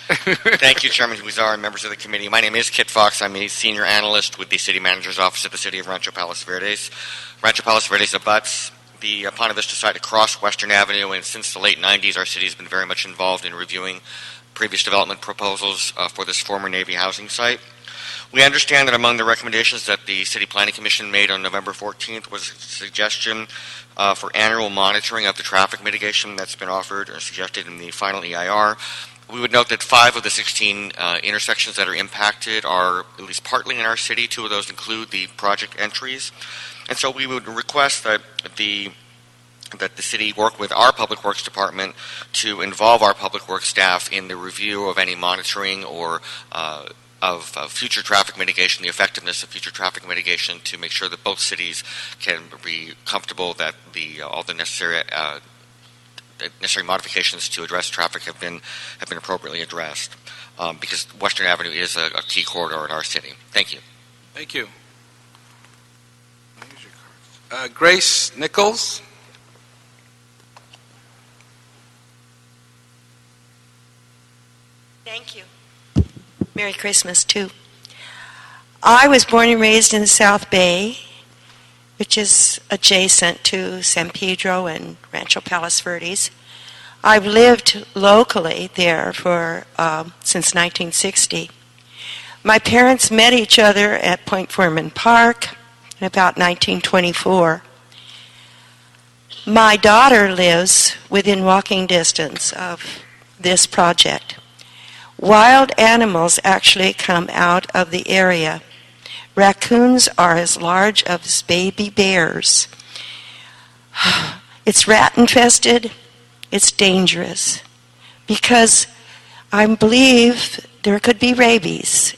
Thank you, Chairman Huizar and members of the committee. My name is Kit Fox. I'm a senior analyst with the City Manager's Office of the City of Rancho Palos Verdes. Rancho Palos Verdes abuts the Ponte Vista site across Western Avenue, and since the late 90s, our city has been very much involved in reviewing previous development proposals for this former Navy housing site. We understand that among the recommendations that the City Planning Commission made on November 14th was a suggestion for annual monitoring of the traffic mitigation that's been offered or suggested in the final EIR. We would note that 5 of the 16 intersections that are impacted are at least partly in our city. 2 of those include the project entries. And so we would request that the city work with our Public Works Department to involve our Public Works staff in the review of any monitoring or of future traffic mitigation, the effectiveness of future traffic mitigation, to make sure that both cities can be comfortable that all the necessary modifications to address traffic have been appropriately addressed, because Western Avenue is a key corridor in our city. Thank you. Thank you. Grace Nichols. Thank you. Merry Christmas, too. I was born and raised in the South Bay, which is adjacent to San Pedro and Rancho Palos Verdes. I've lived locally there for since 1960. My parents met each other at Point Foreman Park in about 1924. My daughter lives within walking distance of this project. Wild animals actually come out of the area. Raccoons are as large as baby bears. It's rat infested. It's dangerous because I believe there could be rabies.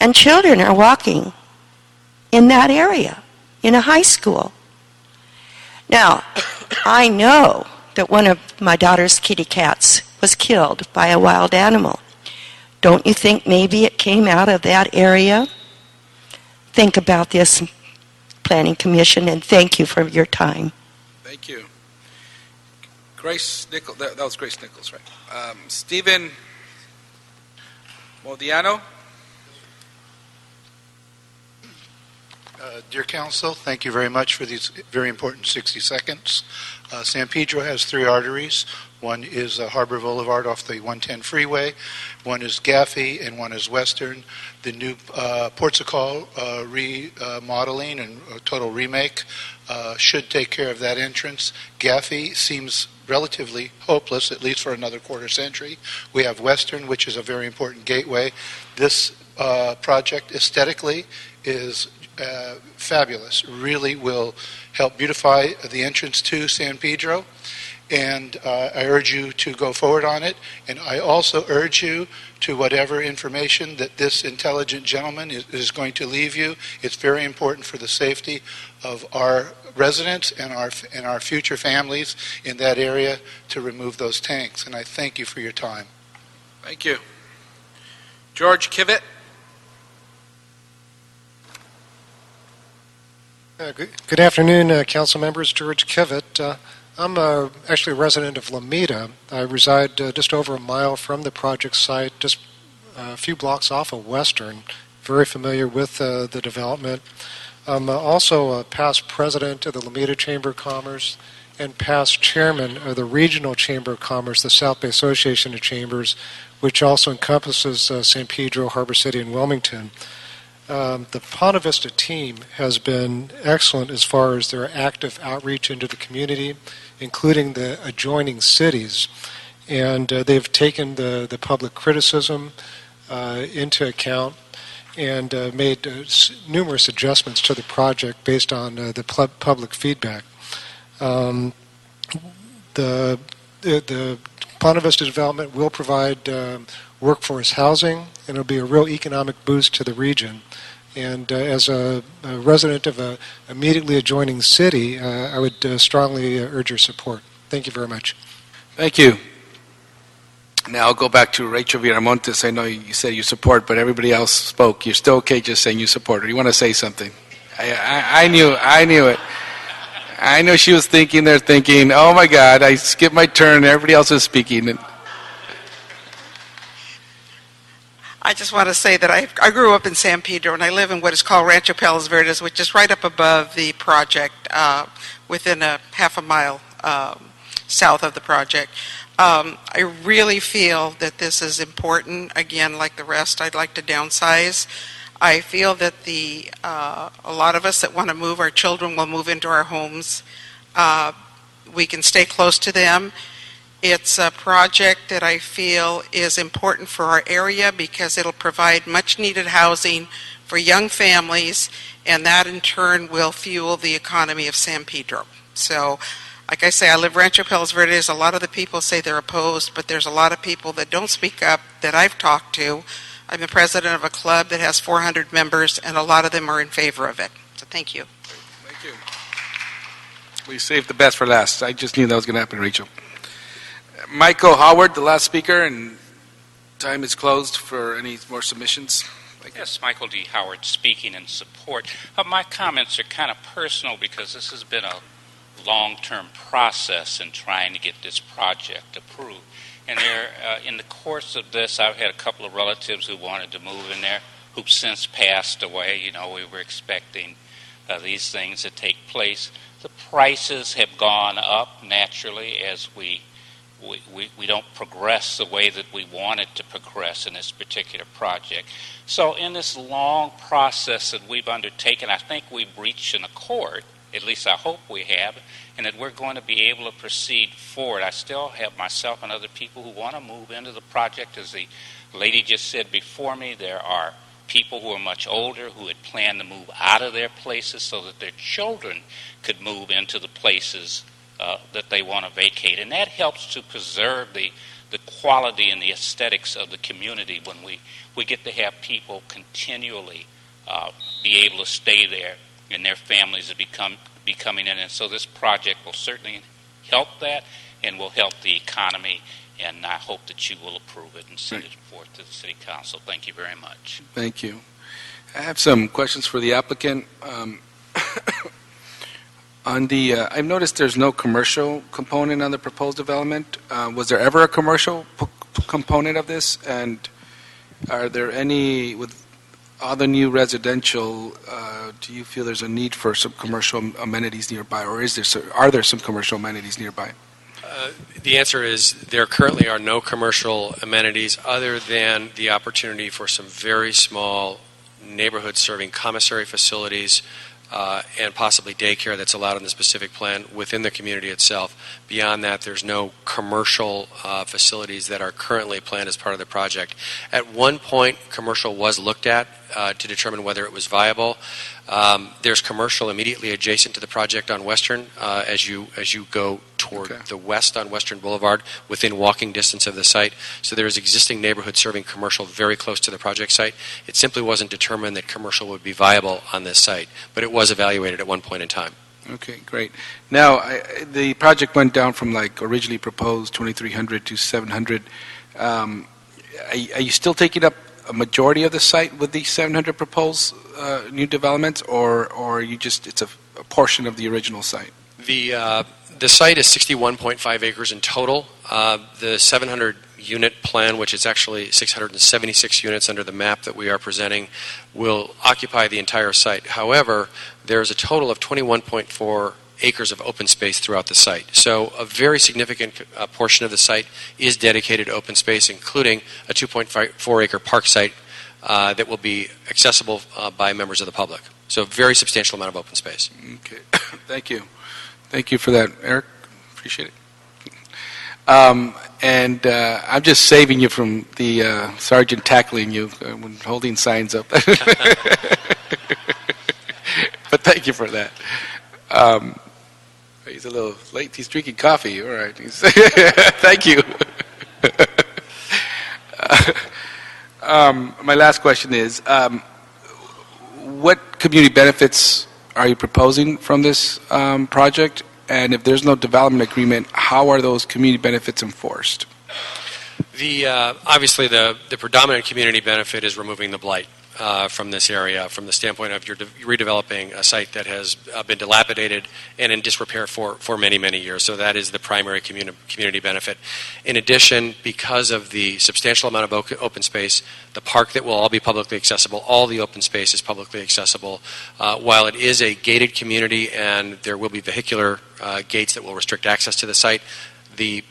And children are walking in that area, in a high school. Now, I know that one of my daughter's kitty cats was killed by a wild animal. Don't you think maybe it came out of that area? Think about this, Planning Commission, and thank you for your time. Thank you. Grace Nichols, that was Grace Nichols, right? Stephen Modiano. Dear Council, thank you very much for these very important 60 seconds. San Pedro has 3 arteries. One is Harbor Boulevard off the 110 freeway, one is Gaffey, and one is Western. The new Portugal remodeling and total remake should take care of that entrance. Gaffey seems relatively hopeless, at least for another quarter century. We have Western, which is a very important gateway. This project aesthetically is fabulous, really will help beautify the entrance to San Pedro, and I urge you to go forward on it, and I also urge you to whatever information that this intelligent gentleman is going to leave you. It's very important for the safety of our residents and our future families in that area to remove those tanks, and I thank you for your time. Thank you. George Kivett. Good afternoon, council members. George Kivett. I'm actually a resident of Lomita. I reside just over a mile from the project site, just a few blocks off of Western. Very familiar with the development. I'm also a past president of the Lomita Chamber of Commerce and past chairman of the Regional Chamber of Commerce, the South Bay Association of Chambers, which also encompasses San Pedro, Harbor City, and Wilmington. The Ponte Vista team has been excellent as far as their active outreach into the community, including the adjoining cities. And they've taken the public criticism into account and made numerous adjustments to the project based on the public feedback. The Ponte Vista development will provide workforce housing, and it'll be a real economic boost to the region. And as a resident of an immediately adjoining city, I would strongly urge your support. Thank you very much. Thank you. Now I'll go back to Rachel Viramontes. I know you said you support, but everybody else spoke. You're still okay just saying you support, or you want to say something? I knew it. I know she was thinking, oh my God, I skipped my turn, everybody else is speaking. I just want to say that I grew up in San Pedro, and I live in what is called Rancho Palos Verdes, which is right up above the project, within a half a mile south of the project. I really feel that this is important. Again, like the rest, I'd like to downsize. I feel that a lot of us that want to move, our children will move into our homes. We can stay close to them. It's a project that I feel is important for our area because it'll provide much needed housing for young families, and that in turn will fuel the economy of San Pedro. So, like I say, I live Rancho Palos Verdes. A lot of the people say they're opposed, but there's a lot of people that don't speak up that I've talked to. I'm the president of a club that has 400 members, and a lot of them are in favor of it. So thank you. Thank you. We saved the best for last. I just knew that was going to happen, Rachel. Michael Howard, the last speaker, and time is closed for any more submissions. Yes, Michael D. Howard speaking in support. My comments are kind of personal because this has been a long-term process in trying to get this project approved. And in the course of this, I've had a couple of relatives who wanted to move in there who've since passed away. You know, we were expecting these things to take place. The prices have gone up naturally as we don't progress the way that we wanted to progress in this particular project. So in this long process that we've undertaken, I think we've reached an accord, at least I hope we have, and that we're going to be able to proceed forward. I still have myself and other people who want to move into the project. As the lady just said before me, there are people who are much older who had planned to move out of their places so that their children could move into the places that they want to vacate. And that helps to preserve the quality and the aesthetics of the community when we get to have people continually be able to stay there and their families be coming in. And so this project will certainly help that and will help the economy. And I hope that you will approve it and send it forth to the City Council. Thank you very much. Thank you. I have some questions for the applicant. I've noticed there's no commercial component on the proposed development. Was there ever a commercial component of this? And are there any, with all the new residential, do you feel there's a need for some commercial amenities nearby, or are there some commercial amenities nearby? The answer is there currently are no commercial amenities other than the opportunity for some very small neighborhood-serving commissary facilities and possibly daycare that's allowed in the specific plan within the community itself. Beyond that, there's no commercial facilities that are currently planned as part of the project. At one point, commercial was looked at to determine whether it was viable. There's commercial immediately adjacent to the project on Western as you go toward the west on Western Boulevard within walking distance of the site. So there is existing neighborhood serving commercial very close to the project site. It simply wasn't determined that commercial would be viable on this site, but it was evaluated at one point in time. Okay, great. Now, the project went down from like originally proposed 2,300 to 700. Are you still taking up a majority of the site with these 700 proposed new developments, or are you just, it's a portion of the original site? The site is 61.5 acres in total. The 700 unit plan, which is actually 676 units under the map that we are presenting, will occupy the entire site. However, there's a total of 21.4 acres of open space throughout the site. So a very significant portion of the site is dedicated to open space, including a 2.4 acre park site that will be accessible by members of the public. So a very substantial amount of open space. Okay, thank you. Thank you for that, Eric. Appreciate it. And I'm just saving you from the sergeant tackling you when holding signs up. But thank you for that. He's a little late. He's drinking coffee. All right. Thank you. My last question is, what community benefits are you proposing from this project? And if there's no development agreement, how are those community benefits enforced? Obviously, the predominant community benefit is removing the blight from this area, from the standpoint of you're redeveloping a site that has been dilapidated and in disrepair for many, many years. So that is the primary community benefit. In addition, because of the substantial amount of open space, the park that will all be publicly accessible, all the open space is publicly accessible. While it is a gated community and there will be vehicular gates that will restrict access to the site, the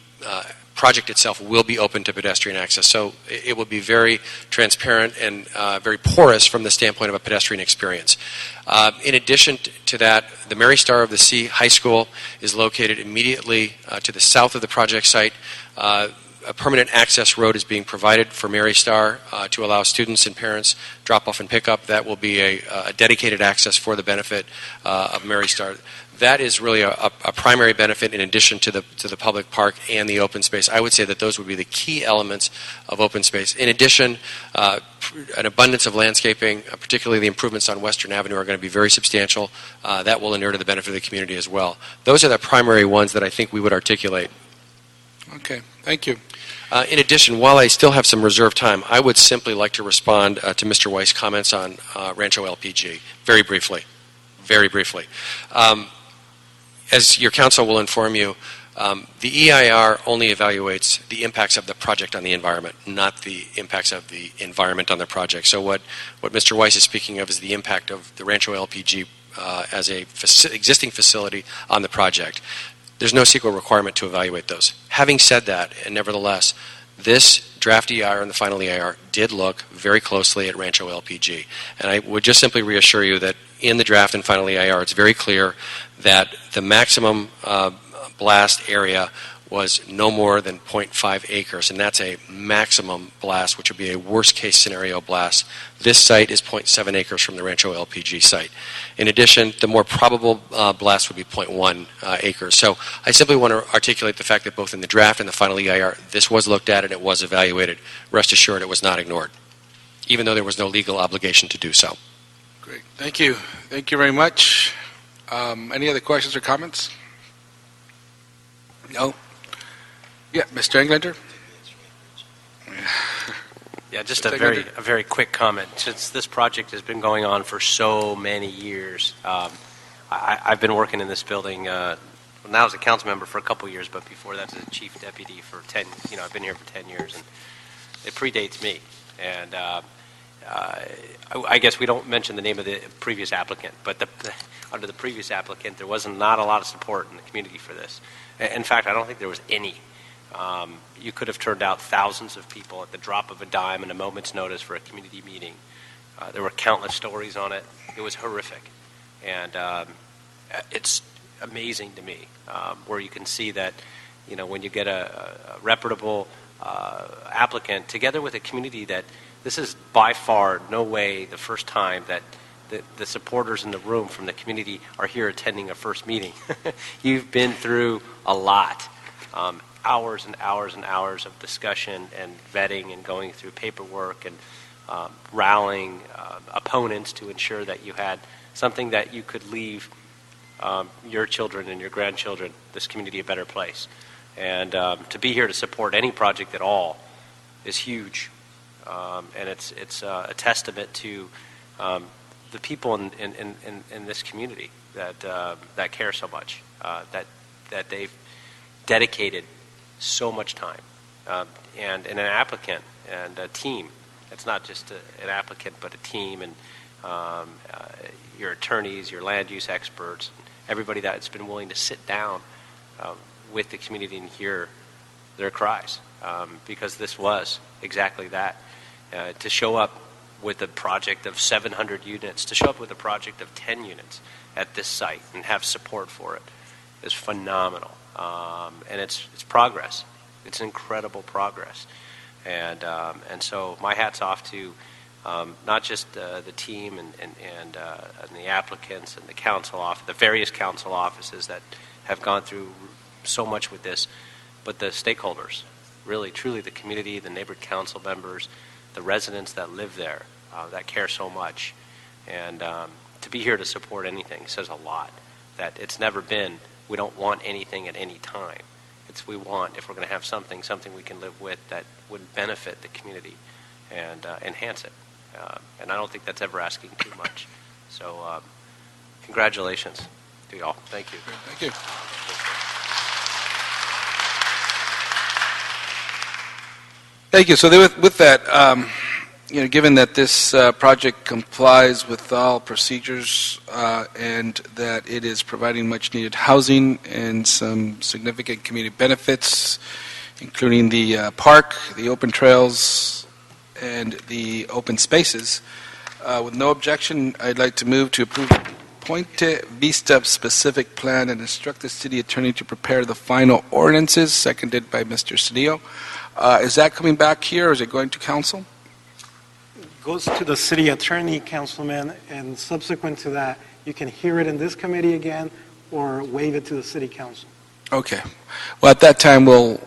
project itself will be open to pedestrian access. So it will be very transparent and very porous from the standpoint of a pedestrian experience. In addition to that, the Mary Star of the Sea High School is located immediately to the south of the project site. A permanent access road is being provided for Mary Star to allow students and parents drop off and pick up. That will be a dedicated access for the benefit of Mary Star. That is really a primary benefit in addition to the public park and the open space. I would say that those would be the key elements of open space. In addition, an abundance of landscaping, particularly the improvements on Western Avenue, are going to be very substantial. That will inure to the benefit of the community as well. Those are the primary ones that I think we would articulate. Okay, thank you. In addition, while I still have some reserved time, I would simply like to respond to Mr. Weiss' comments on Rancho LPG, very briefly. Very briefly. As your council will inform you, the EIR only evaluates the impacts of the project on the environment, not the impacts of the environment on the project. So what Mr. Weiss is speaking of is the impact of the Rancho LPG as a existing facility on the project. There's no CEQA requirement to evaluate those. Having said that, and nevertheless, this draft EIR and the final EIR did look very closely at Rancho LPG. And I would just simply reassure you that in the draft and final EIR, it's very clear that the maximum blast area was no more than 0.5 acres, and that's a maximum blast, which would be a worst-case scenario blast. This site is 0.7 acres from the Rancho LPG site. In addition, the more probable blast would be 0.1 acres. So I simply want to articulate the fact that both in the draft and the final EIR, this was looked at and it was evaluated. Rest assured, it was not ignored, even though there was no legal obligation to do so. Great. Thank you. Thank you very much. Any other questions or comments? No? Yeah, Mr. Englander? Yeah, just a very quick comment. Since this project has been going on for so many years, I've been working in this building now as a council member for a couple years, but before that as a chief deputy for 10. I've been here for 10 years, and it predates me. And I guess we don't mention the name of the previous applicant, but under the previous applicant, there wasn't not a lot of support in the community for this. In fact, I don't think there was any. You could have turned out thousands of people at the drop of a dime and a moment's notice for a community meeting. There were countless stories on it. It was horrific. And it's amazing to me where you can see that, when you get a reputable applicant together with a community that this is by far no way the first time that the supporters in the room from the community are here attending a first meeting. You've been through a lot. Hours and hours and hours of discussion and vetting and going through paperwork and rallying opponents to ensure that you had something that you could leave your children and your grandchildren, this community, a better place. And to be here to support any project at all is huge. And it's a testament to the people in this community that care so much, that they've dedicated so much time, and an applicant and a team. It's not just an applicant, but a team, and your attorneys, your land use experts, everybody that's been willing to sit down with the community and hear their cries, because this was exactly that. To show up with a project of 700 units, to show up with a project of 10 units at this site and have support for it is phenomenal. And it's progress. It's incredible progress. And so my hat's off to not just the team and the applicants and the council the various council offices that have gone through so much with this, but the stakeholders, really, truly the community, the neighborhood council members, the residents that live there, that care so much. And to be here to support anything says a lot. That it's never been, we don't want anything at any time. we want, if we're going to have something we can live with that would benefit the community and enhance it. And I don't think that's ever asking too much. So congratulations to you all. Thank you. Thank you. Thank you. So with that, given that this project complies with all procedures and that it is providing much-needed housing and some significant community benefits, including the park, the open trails, and the open spaces, with no objection, I'd like to move to approve the Ponte Vista specific plan and instruct the city attorney to prepare the final ordinances, seconded by Mr. Cedillo. Is that coming back here, or is it going to council? Goes to the city attorney, Councilman, and subsequent to that, you can hear it in this committee again or waive it to the city council. Okay. Well, at that time, we'll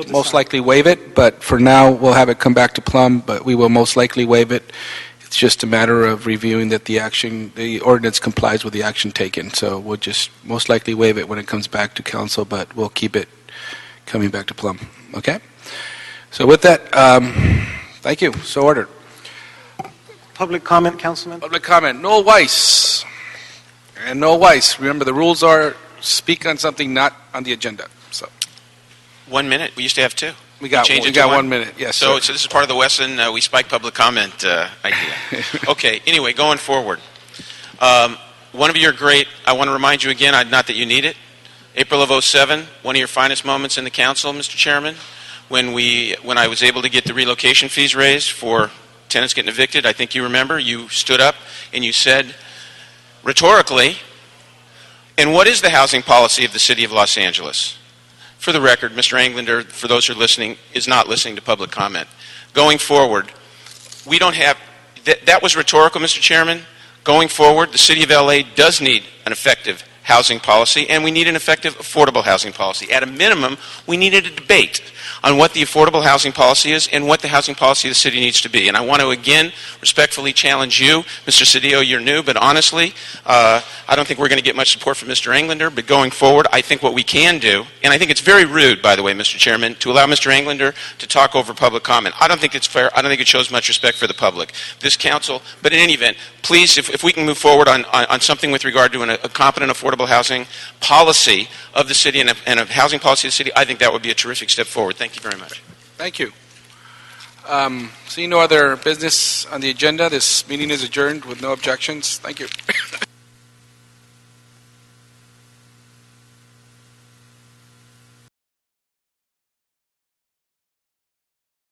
most likely waive it, but for now, we'll have it come back to Plum, but we will most likely waive it. It's just a matter of reviewing that the ordinance complies with the action taken. So we'll just most likely waive it when it comes back to council, but we'll keep it coming back to Plum. Okay? So with that, thank you. So ordered. Public comment, Councilman? Public comment. Noel Weiss. And Noel Weiss. Remember, the rules are speak on something not on the agenda. So 1 minute. We used to have 2. we got change we it to got 1? 1 minute. Yes. So sir. this is part of the Wesson we spike public comment idea. Okay. Anyway, going forward, one of your great. I want to remind you again. Not that you need it. April of 2007, one of your finest moments in the council, Mr. Chairman, when I was able to get the relocation fees raised for tenants getting evicted. I think you remember. You stood up and you said, rhetorically, and what is the housing policy of the city of Los Angeles? For the record, Mr. Englander, for those who are listening, is not listening to public comment. Going forward, we don't have, that was rhetorical, Mr. Chairman. Going forward, the city of LA does need an effective housing policy, and we need an effective affordable housing policy. At a minimum, we needed a debate on what the affordable housing policy is and what the housing policy of the city needs to be. And I want to again respectfully challenge you, Mr. Cedillo, you're new, but honestly, I don't think we're going to get much support from Mr. Englander, but going forward, I think what we can do, and I think it's very rude, by the way, Mr. Chairman, to allow Mr. Englander to talk over public comment. I don't think it's fair. I don't think it shows much respect for the public. This council, but in any event, please, if we can move forward on something with regard to a competent affordable housing policy of the city and a housing policy of the city, I think that would be a terrific step forward. Thank you very much. Thank you. Seeing no other business on the agenda, this meeting is adjourned with no objections. Thank you.